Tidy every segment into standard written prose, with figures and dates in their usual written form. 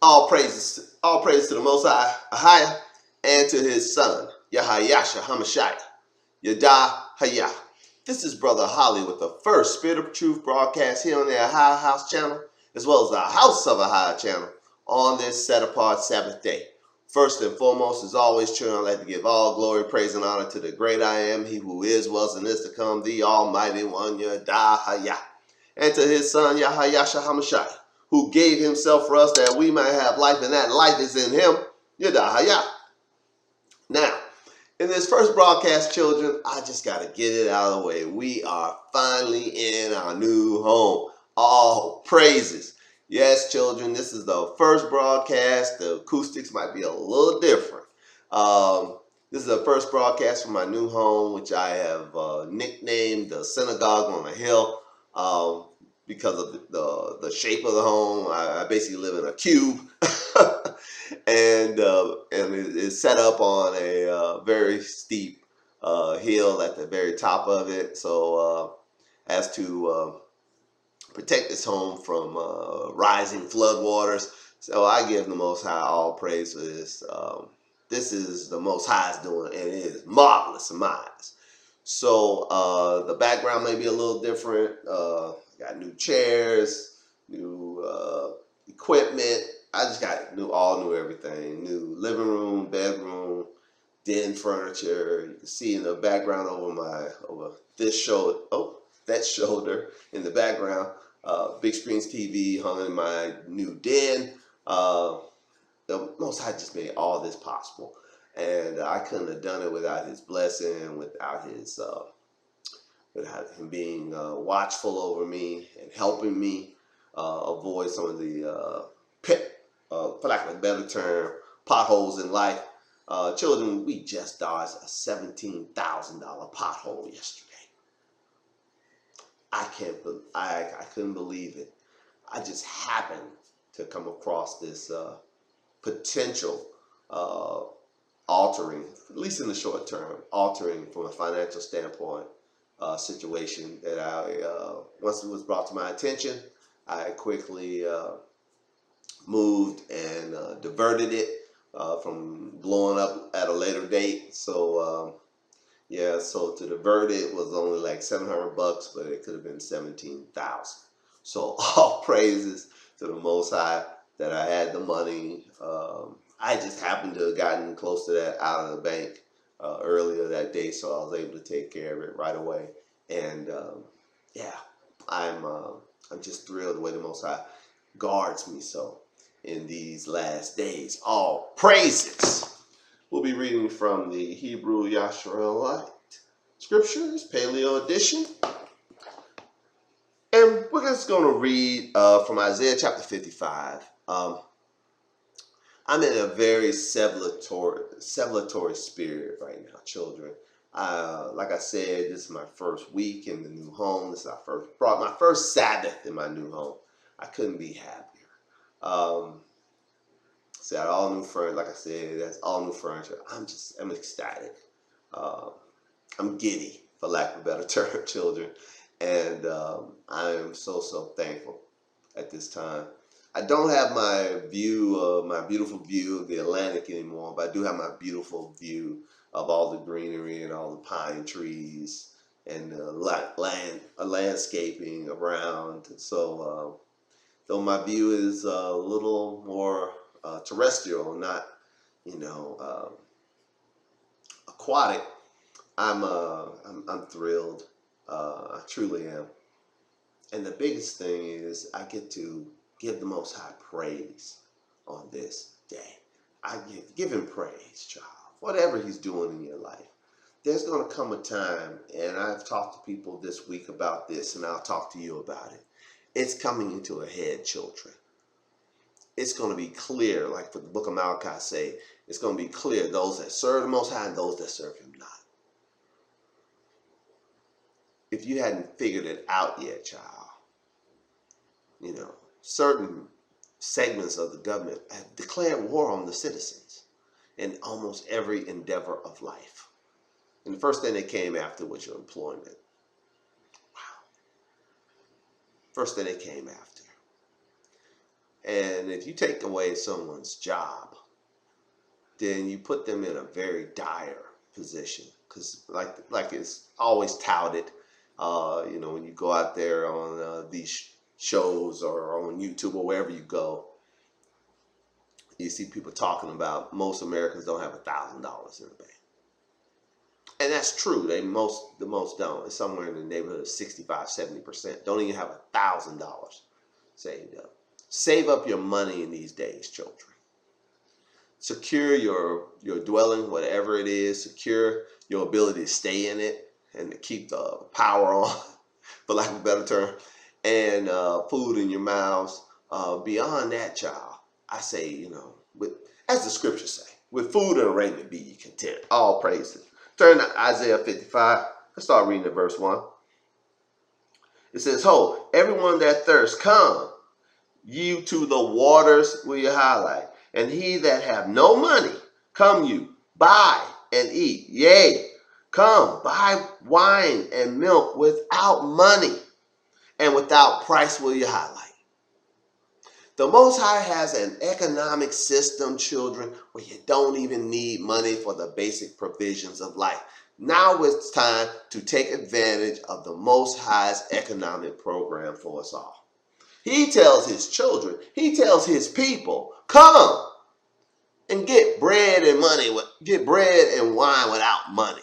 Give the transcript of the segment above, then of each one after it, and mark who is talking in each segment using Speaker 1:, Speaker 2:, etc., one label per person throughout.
Speaker 1: All praise to the Most High, AHAYAH, and to His Son, YAHAYAH, YAHAYAH. This is Brother Holly with the first Spirit of Truth broadcast here on the AHAYAH House channel, as well as the House of AHAYAH channel on this set-apart Sabbath day. First and foremost, as always, children, I'd like to give all glory, praise, and honor to the great I am, He who is, was, and is to come, the Almighty One, YAHAYAH, and to His Son, YAHAYAH, who gave Himself for us that we might have life, and that life is in Him, YAHAYAH. Now, in this first broadcast, children, I just got to get it out of the way. We are finally in our new home. All praises. Yes, children, this is the first broadcast. The acoustics might be a little different. This is the first broadcast from my new home, which I have nicknamed the Synagogue on a Hill. Because of the shape of the home. I basically live in a cube. and it's set up on a very steep hill at the very top of it. So as to protect this home from rising flood waters. So I give the Most High all praise for this. This is the Most High's doing, and it is marvelous in my eyes. So the background may be a little different. Got new chairs, new equipment. I just got all new everything. New living room, bedroom, den furniture. You can see in the background over this shoulder, that shoulder in the background. Big screens TV hung in my new den. The Most High just made all this possible, and I couldn't have done it without His blessing, without Him being watchful over me and helping me avoid some of the for lack of a better term, potholes in life. Children, we just dodged a $17,000 pothole yesterday. I couldn't believe it. I just happened to come across this potential altering, at least in the short term, altering from a financial standpoint situation that once it was brought to my attention, I quickly moved and diverted it from blowing up at a later date. So so to divert it was only like $700, but it could have been 17,000. So all praises to the Most High that I had the money. I just happened to have gotten close to that out of the bank earlier that day, so I was able to take care of it right away. And I'm just thrilled the way the Most High guards me so in these last days. All praises. We'll be reading from the Hebrew Yasharelite Scriptures, Paleo Edition. And we're just going to read from Isaiah chapter 55. I'm in a very celebratory spirit right now, children. Like I said, this is my first week in the new home. This is my first Sabbath in my new home. I couldn't be happier. All new furniture. Like I said, that's all new furniture. I'm ecstatic. I'm giddy, for lack of a better term, children. And I am so thankful at this time. I don't have my beautiful view of the Atlantic anymore, but I do have my beautiful view of all the greenery and all the pine trees and landscaping around. So though my view is a little more terrestrial, not aquatic, I'm thrilled. I truly am. And the biggest thing is I get to give the Most High praise on this day. I give Him praise, child. Whatever He's doing in your life. There's going to come a time, and I've talked to people this week about this, and I'll talk to you about it. It's coming into a head, children. It's going to be clear, like the book of Malachi say, it's going to be clear, those that serve the Most High and those that serve Him not. If you hadn't figured it out yet, child, certain segments of the government have declared war on the citizens in almost every endeavor of life. And the first thing they came after was your employment. Wow. First thing they came after. And if you take away someone's job, then you put them in a very dire position. Because like it's always touted, when you go out there on these shows or on YouTube or wherever you go, you see people talking about most Americans don't have $1,000 in the bank. And that's true. The most don't. It's somewhere in the neighborhood of 65-70% don't even have $1,000 saved up. Save up your money in these days, children. Secure your dwelling, whatever it is. Secure your ability to stay in it and to keep the power on, for lack of a better term, and food in your mouths. Beyond that, child, I say, as the scriptures say, with food and raiment be ye content. All praises. Turn to Isaiah 55. Let's start reading at verse 1. It says, Ho, everyone that thirsts, come you to the waters will you highlight. And he that have no money, come you, buy and eat. Yea, come, buy wine and milk without money, and without price will you highlight. The Most High has an economic system, children, where you don't even need money for the basic provisions of life. Now it's time to take advantage of the Most High's economic program for us all. He tells his children, he tells his people, come and get bread and wine without money.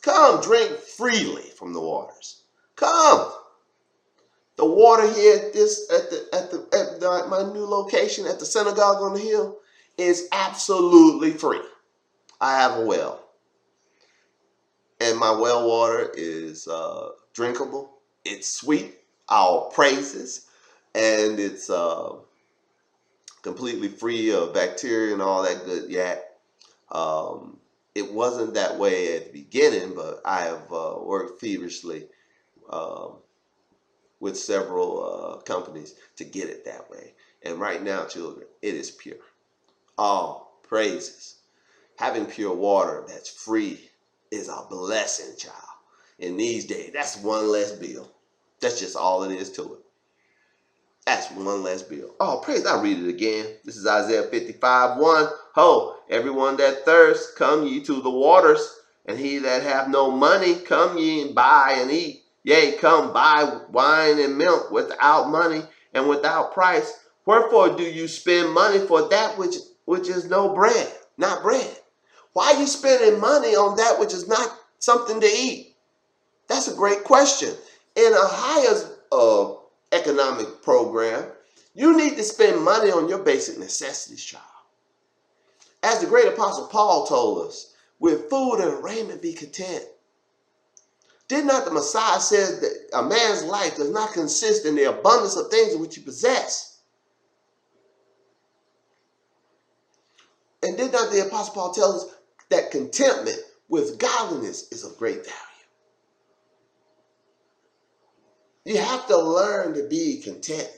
Speaker 1: Come drink freely from the waters. Come. The water here at my new location at the synagogue on the hill is absolutely free. I have a well, and my well water is drinkable. It's sweet, all praises, and it's completely free of bacteria and all that good yak. It wasn't that way at the beginning, but I have worked feverishly with several companies to get it that way. And right now, children, it is pure. All praises. Having pure water that's free is a blessing, child. In these days, that's one less bill. That's just all it is to it. That's one less bill. Oh, praise. I'll read it again. This is Isaiah 55:1. Ho, everyone that thirsts, come ye to the waters, and he that have no money, come ye and buy and eat. Yea, come buy wine and milk without money and without price. Wherefore do you spend money for that which is no bread, not bread? Why are you spending money on that which is not something to eat? That's a great question. In AHAYAH'S economic program, you need to spend money on your basic necessities, child. As the great apostle Paul told us, with food and raiment be content. Did not the Messiah say that a man's life does not consist in the abundance of things in which he possesses? And did not the apostle Paul tell us that contentment with godliness is of great value? You have to learn to be content.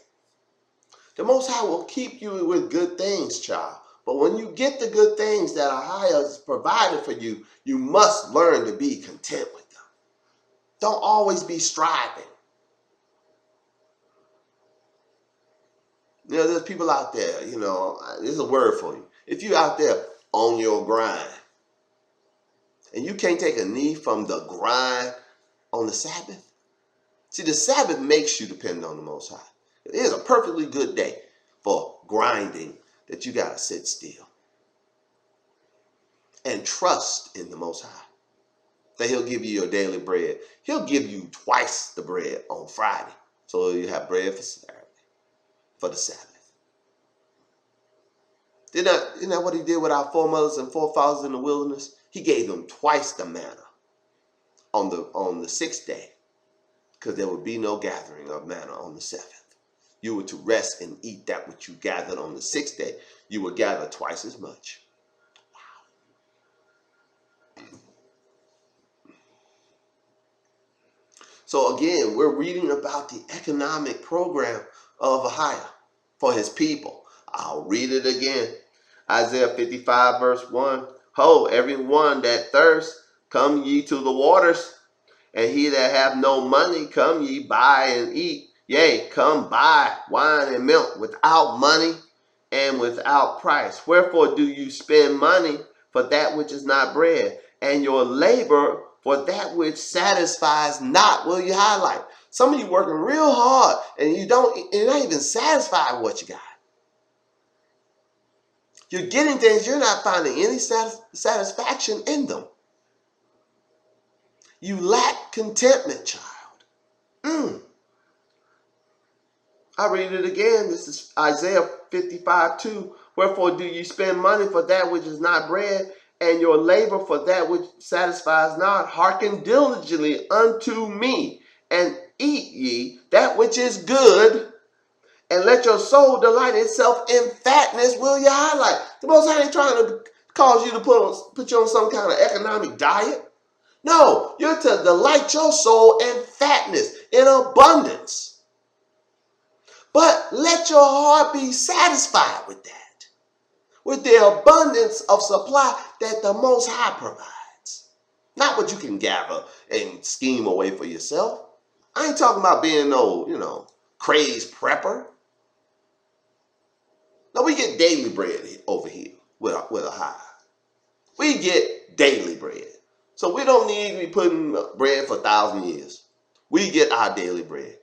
Speaker 1: The Most High will keep you with good things, child. But when you get the good things that AHAYAH has provided for you, you must learn to be content with them. Don't always be striving. There's people out there, there's a word for you. If you're out there on your grind, and you can't take a knee from the grind on the Sabbath, see, the Sabbath makes you depend on the Most High. It is a perfectly good day for grinding that you got to sit still and trust in the Most High that he'll give you your daily bread. He'll give you twice the bread on Friday, so you have bread for Saturday, for the Sabbath. Isn't that what he did with our foremothers and forefathers in the wilderness? He gave them twice the manna on the sixth day, because there would be no gathering of manna on the seventh. You were to rest and eat that which you gathered on the sixth day. You would gather twice as much. Wow. So again, we're reading about the economic program of AHAYAH for his people. I'll read it again. Isaiah 55 verse 1. Ho, everyone that thirsts, come ye to the waters, and he that have no money, come ye buy and eat. Yea, come buy wine and milk without money and without price. Wherefore do you spend money for that which is not bread, and your labor for that which satisfies not? Will you highlight? Some of you working real hard and you're not even satisfied with what you got. You're getting things, you're not finding any satisfaction in them. You lack contentment, child. I read it again. This is Isaiah 55:2. Wherefore do you spend money for that which is not bread, and your labor for that which satisfies not? Hearken diligently unto me, and eat ye that which is good, and let your soul delight itself in fatness. Will you highlight? The Most High ain't trying to cause you to put you on some kind of economic diet. No, you're to delight your soul in fatness, in abundance. But let your heart be satisfied with that, with the abundance of supply that the Most High provides. Not what you can gather and scheme away for yourself. I ain't talking about being no, crazed prepper. No, we get daily bread over here with AHAYAH. We get daily bread. So we don't need to be putting bread for 1,000 years. We get our daily bread.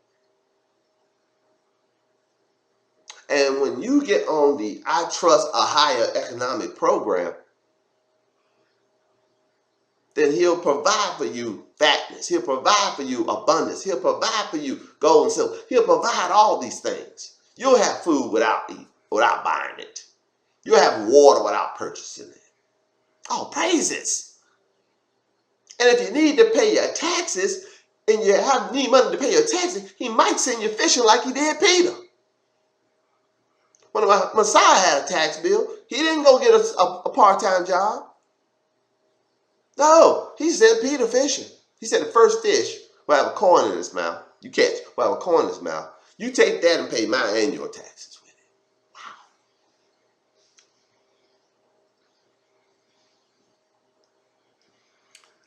Speaker 1: And when you get on the I Trust AHAYAH economic program, then he'll provide for you fatness. He'll provide for you abundance. He'll provide for you gold and silver. He'll provide all these things. You'll have food without buying it. You'll have water without purchasing it. Oh, praises. And if you need to pay your taxes and you need money to pay your taxes, he might send you fishing like he did Peter. When Messiah had a tax bill, he didn't go get a part-time job. No, he sent Peter fishing. He said the first fish will have a coin in his mouth. You catch, will have a coin in his mouth. You take that and pay my annual taxes with it.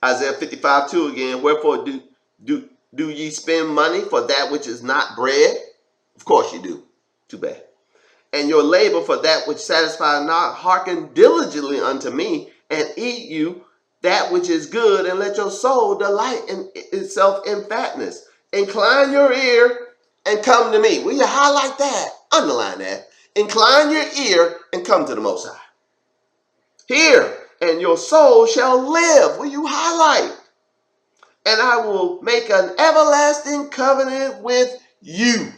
Speaker 1: Wow. Isaiah 55:2 again. Wherefore do ye spend money for that which is not bread? Of course you do. Too bad. And your labor for that which satisfies not? Hearken diligently unto me, and eat you that which is good, and let your soul delight in itself in fatness. Incline your ear and come to me. Will you highlight that? Underline that. Incline your ear and come to the Most High. Hear, and your soul shall live. Will you highlight? And I will make an everlasting covenant with you,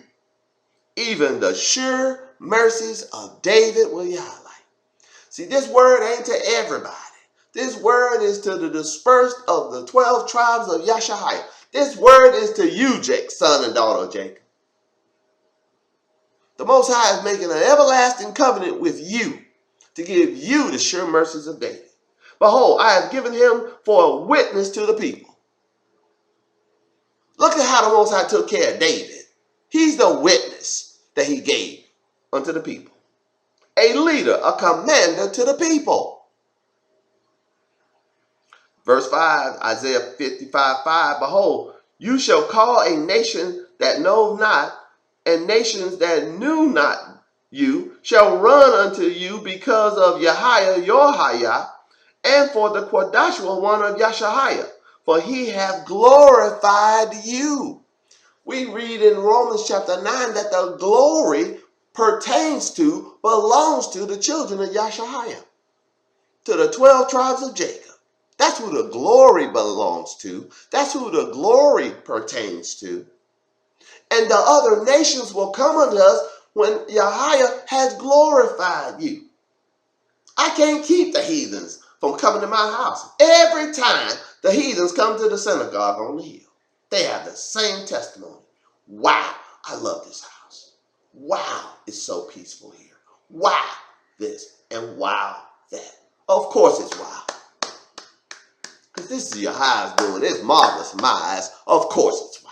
Speaker 1: even the sure mercies of David. Will you highlight? See, this word ain't to everybody. This word is to the dispersed of the 12 tribes of YAHAYAH. This word is to you, son and daughter of Jacob. The Most High is making an everlasting covenant with you to give you the sure mercies of David. Behold, I have given him for a witness to the people. Look at how the Most High took care of David. He's the witness that he gave unto the people. A leader, a commander to the people. Verse 5, Isaiah 55:5. Behold, you shall call a nation that knows not, and nations that knew not you shall run unto you because of YAHAYAH, your Hayah, and for the Quadashua one of YAHAYAH, for he hath glorified you. We read in Romans chapter 9 that the glory belongs to the children of YAHAYAH, to the 12 tribes of Jacob. That's who the glory belongs to. That's who the glory pertains to. And the other nations will come unto us when YAHAYAH has glorified you. I can't keep the heathens from coming to my house. Every time the heathens come to the synagogue on the hill, they have the same testimony. Wow, I love this house. Wow, it's so peaceful here. Wow, this and wow, that. Of course it's wow. Because this is YAHAYAH'S doing. It's marvelous in my eyes. Of course it's wow.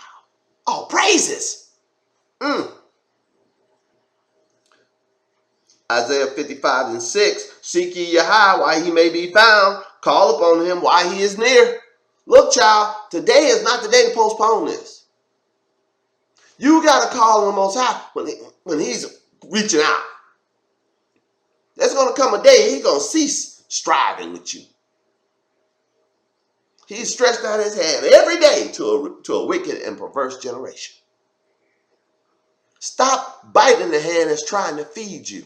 Speaker 1: Oh, praises. Isaiah 55:6. Seek ye YAHAYAH while he may be found. Call upon him while he is near. Look, child, today is not the day to postpone this. You got to call on the Most High when he's reaching out. going to come a day he's going to cease striving with you. He's stretched out his hand every day to a wicked and perverse generation. Stop biting the hand that's trying to feed you.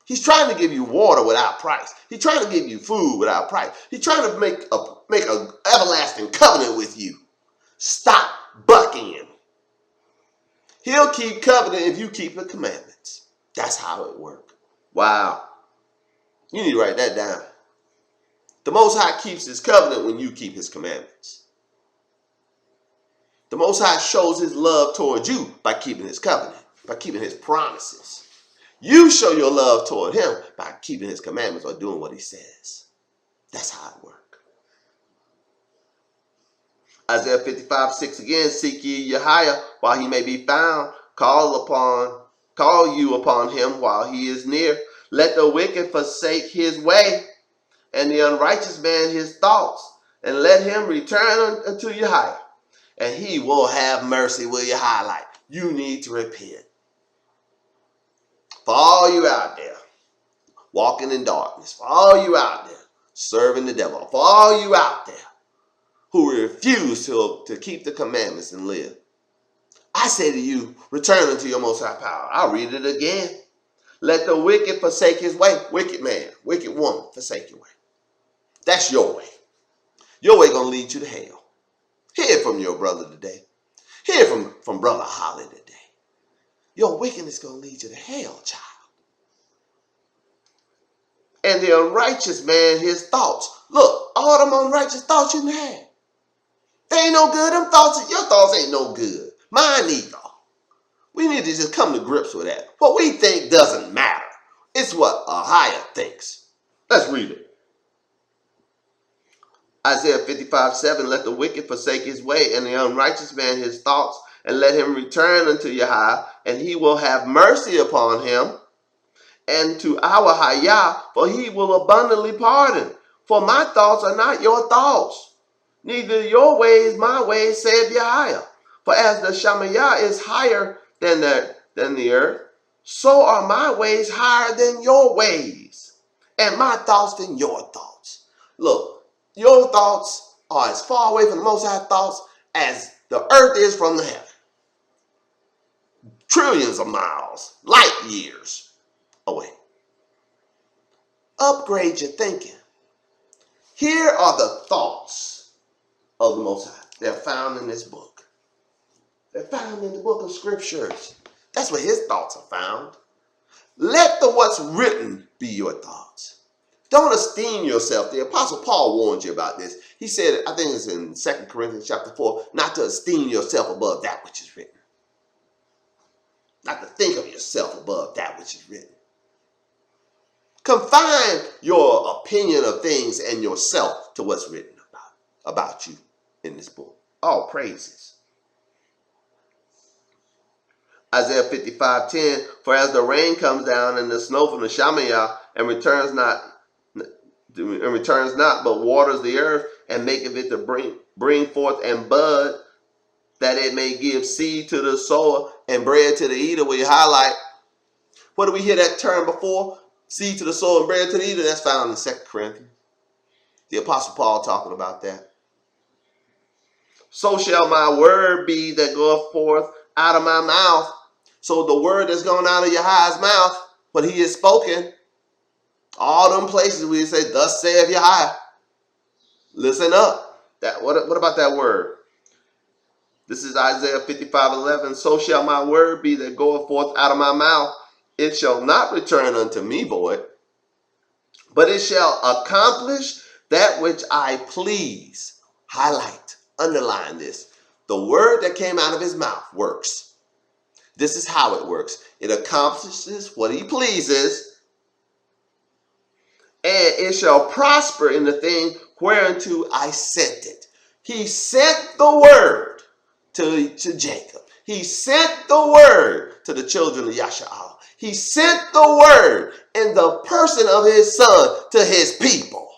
Speaker 1: He's trying to give you water without price. He's trying to give you food without price. He's trying to make an everlasting covenant with you. Stop bucking him. He'll keep covenant if you keep the commandments. That's how it works. Wow. You need to write that down. The Most High keeps his covenant when you keep his commandments. The Most High shows his love towards you by keeping his covenant, by keeping his promises. You show your love toward him by keeping his commandments or doing what he says. That's how it works. Isaiah 55:6 again, seek ye YAHAYAH while he may be found. Call you upon him while he is near. Let the wicked forsake his way, and the unrighteous man his thoughts, and let him return unto YAHAYAH, and he will have mercy. Will you highlight? You need to repent. For all you out there walking in darkness, for all you out there serving the devil, for all you out there who refuse to keep the commandments and live, I say to you, return unto your Most High power. I'll read it again. Let the wicked forsake his way. Wicked man, wicked woman, forsake your way. That's your way. Your way going to lead you to hell. Hear from your brother today. Hear from Brother Holly today. Your wickedness is going to lead you to hell, child. And the unrighteous man, his thoughts. Look, all them unrighteous thoughts you have. They ain't no good. Them thoughts, your thoughts ain't no good. Mine either. We need to just come to grips with that. What we think doesn't matter. It's what AHAYAH thinks. Let's read it. Isaiah 55:7, let the wicked forsake his way, and the unrighteous man his thoughts, and let him return unto YAHAYAH, and he will have mercy upon him, and to our YAHAYAH, for he will abundantly pardon. For my thoughts are not your thoughts, neither your ways my ways, said YAHAYAH. For as the Shamayah is higher than the earth, so are my ways higher than your ways, and my thoughts than your thoughts. Look, your thoughts are as far away from the Most High thoughts as the earth is from the heaven. Trillions of miles, light years away. Upgrade your thinking. Here are the thoughts of the Most High. They're found in this book. They're found in the book of scriptures. That's where his thoughts are found. Let the what's written be your thoughts. Don't esteem yourself. The Apostle Paul warned you about this. He said, I think it's in 2 Corinthians chapter 4, not to esteem yourself above that which is written. Not to think of yourself above that which is written. Confine your opinion of things and yourself to what's written about you in this book. All praises. Isaiah 55:10, for as the rain comes down and the snow from the Shamayah and returns not, but waters the earth and maketh it to bring forth and bud, that it may give seed to the sower and bread to the eater. We highlight, what did we hear that term before? Seed to the sower and bread to the eater. That's found in 2 Corinthians. The Apostle Paul talking about that. So shall my word be that goeth forth out of my mouth. So the word that's going out of YAHAYAH's mouth, what he has spoken, all them places where he say, thus saith YAHAYAH. Listen up. What about that word? This is Isaiah 55:11. So shall my word be that goeth forth out of my mouth. It shall not return unto me void, but it shall accomplish that which I please. Highlight, underline this. The word that came out of his mouth works. This is how it works. It accomplishes what he pleases, and it shall prosper in the thing whereunto I sent it. He sent the word to Jacob. He sent the word to the children of Yasha'al. He sent the word in the person of his son to his people.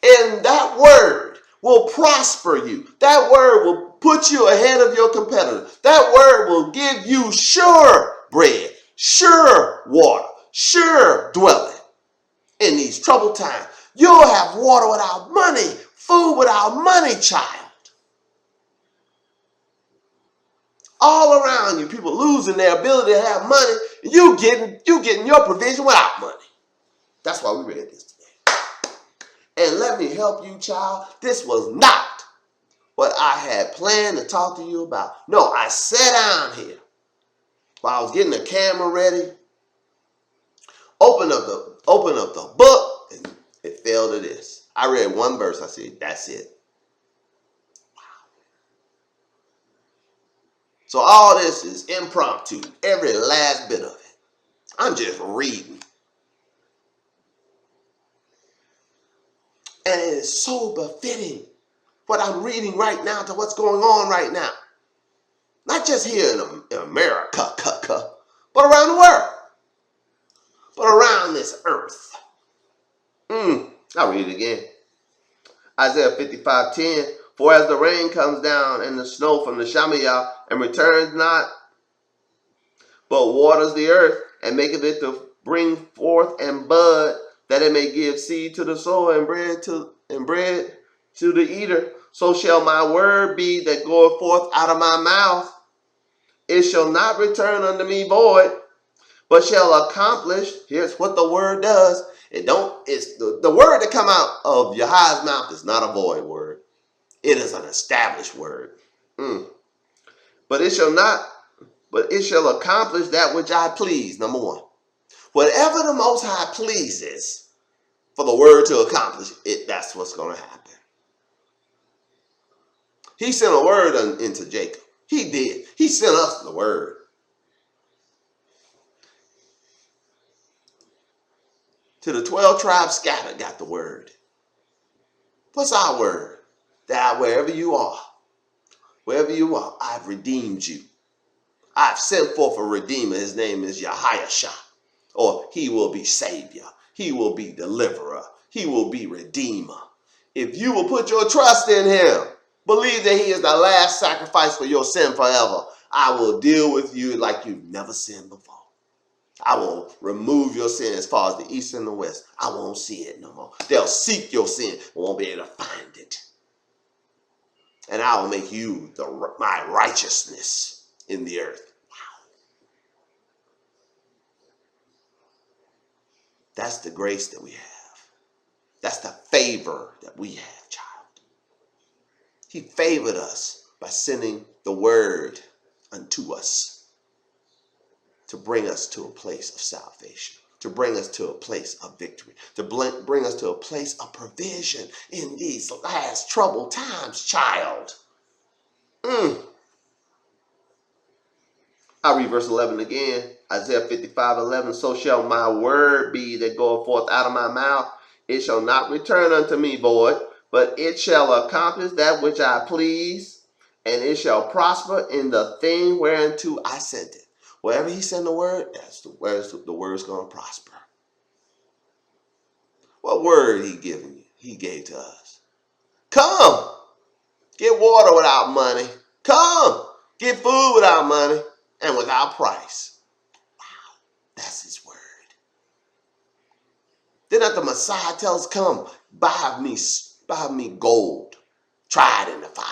Speaker 1: And that word will prosper you. That word will put you ahead of your competitor. That word will give you sure bread, sure water, sure dwelling. in these troubled times. You'll have water without money, food without money, child. All around you, people losing their ability to have money, and you getting your provision without money. That's why we read this today. And let me help you, child. This was not what I had planned to talk to you about. No, I sat down here while I was getting the camera ready, open up the book, and it fell to this. I read one verse. I said, that's it. So all this is impromptu, every last bit of it. I'm just reading. And it is so befitting what I'm reading right now to what's going on right now. Not just here in America, but around the world. But around this earth. I'll read it again. Isaiah 55:10. For as the rain comes down and the snow from the YAHAYAH and returns not, but waters the earth and maketh it to bring forth and bud, that it may give seed to the sower and bread to the eater, so shall my word be that goeth forth out of my mouth. It shall not return unto me void, but shall accomplish. Here's what the word does. It's the word that come out of YAHAYAH'S mouth is not a void word. It is an established word. But it shall accomplish that which I please. Number one. Whatever the Most High pleases for the word to accomplish it, that's what's going to happen. He sent a word into Jacob. He did. He sent us the word. To the 12 tribes scattered got the word. What's our word? That wherever you are, I've redeemed you. I've sent forth a redeemer. His name is YAHAYAH. Or he will be savior. He will be deliverer. He will be redeemer. If you will put your trust in him, believe that he is the last sacrifice for your sin forever, I will deal with you like you've never sinned before. I will remove your sin as far as the east and the west. I won't see it no more. They'll seek your sin, but won't be able to find it. And I will make you my righteousness in the earth. Wow. That's the grace that we have. That's the favor that we have, child. He favored us by sending the word unto us to bring us to a place of salvation, to bring us to a place of victory, to bring us to a place of provision in these last troubled times, child. I'll read verse 11 again. Isaiah 55:11. So shall my word be that goeth forth out of my mouth. It shall not return unto me void, but it shall accomplish that which I please, and it shall prosper in the thing whereunto I sent it. Wherever he sent the word, that's the word's going to prosper. What word he given you? He gave to us. Come, get water without money. Come, get food without money and without price. Wow, that's his word. Then after the Messiah tells us, come, buy me gold, tried in the fire.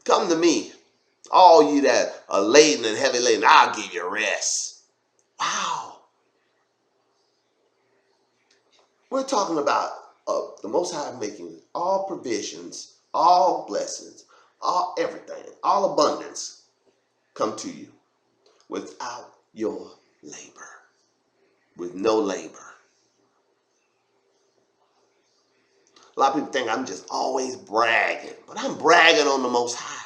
Speaker 1: Come to me, all you that are laden and heavy laden, I'll give you rest. Wow. We're talking about the Most High making all provisions, all blessings, all everything, all abundance come to you without your labor, with no labor. A lot of people think I'm just always bragging, but I'm bragging on the Most High.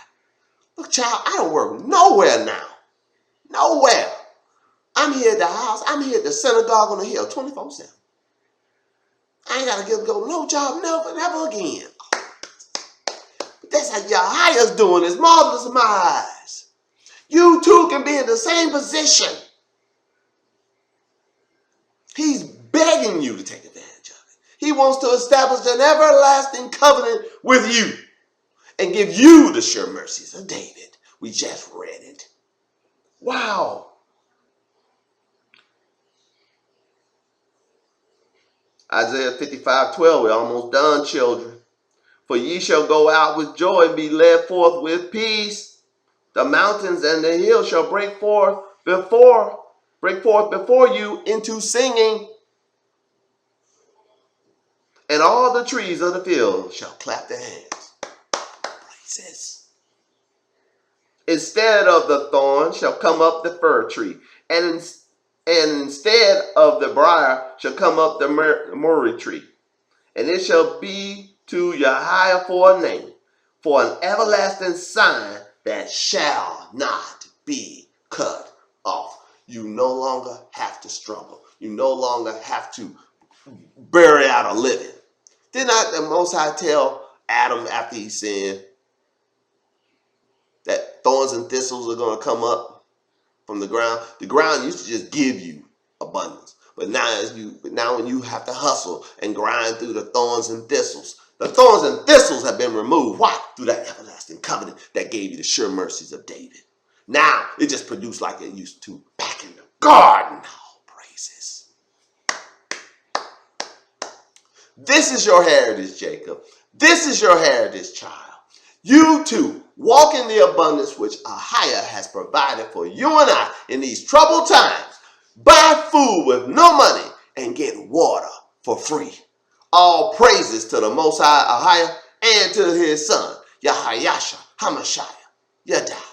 Speaker 1: Look, child, I don't work nowhere now. Nowhere. I'm here at the house. I'm here at the synagogue on the hill 24/7. I ain't got to go no job, never again. But that's how YAHAYAH'S doing. It's marvelous in my eyes. You too can be in the same position. He's begging you to take advantage of it. He wants to establish an everlasting covenant with you and give you the sure mercies of David. We just read it. Wow. Isaiah 55:12. We're almost done, children. For ye shall go out with joy and be led forth with peace. The mountains and the hills shall break forth before you into singing, and all the trees of the field shall clap their hands. Praises. Instead of the thorn shall come up the fir tree, and instead of the briar shall come up the myrtle tree. And it shall be to YAHAYAH for a name, for an everlasting sign that shall not be cut off. You no longer have to struggle. You no longer have to bury out a living. Did not the Most High tell Adam after he sinned that thorns and thistles are going to come up from the ground? The ground used to just give you abundance. But now when you have to hustle and grind through the thorns and thistles have been removed. Why? Through that everlasting covenant that gave you the sure mercies of David. Now it just produced like it used to back in the garden. Oh, praises. This is your heritage, Jacob. This is your heritage, child. You too walk in the abundance which AHAYAH has provided for you and I in these troubled times. Buy food with no money and get water for free. All praises to the Most High AHAYAH and to his son, YAHAYAH HaMashiach. Yadah.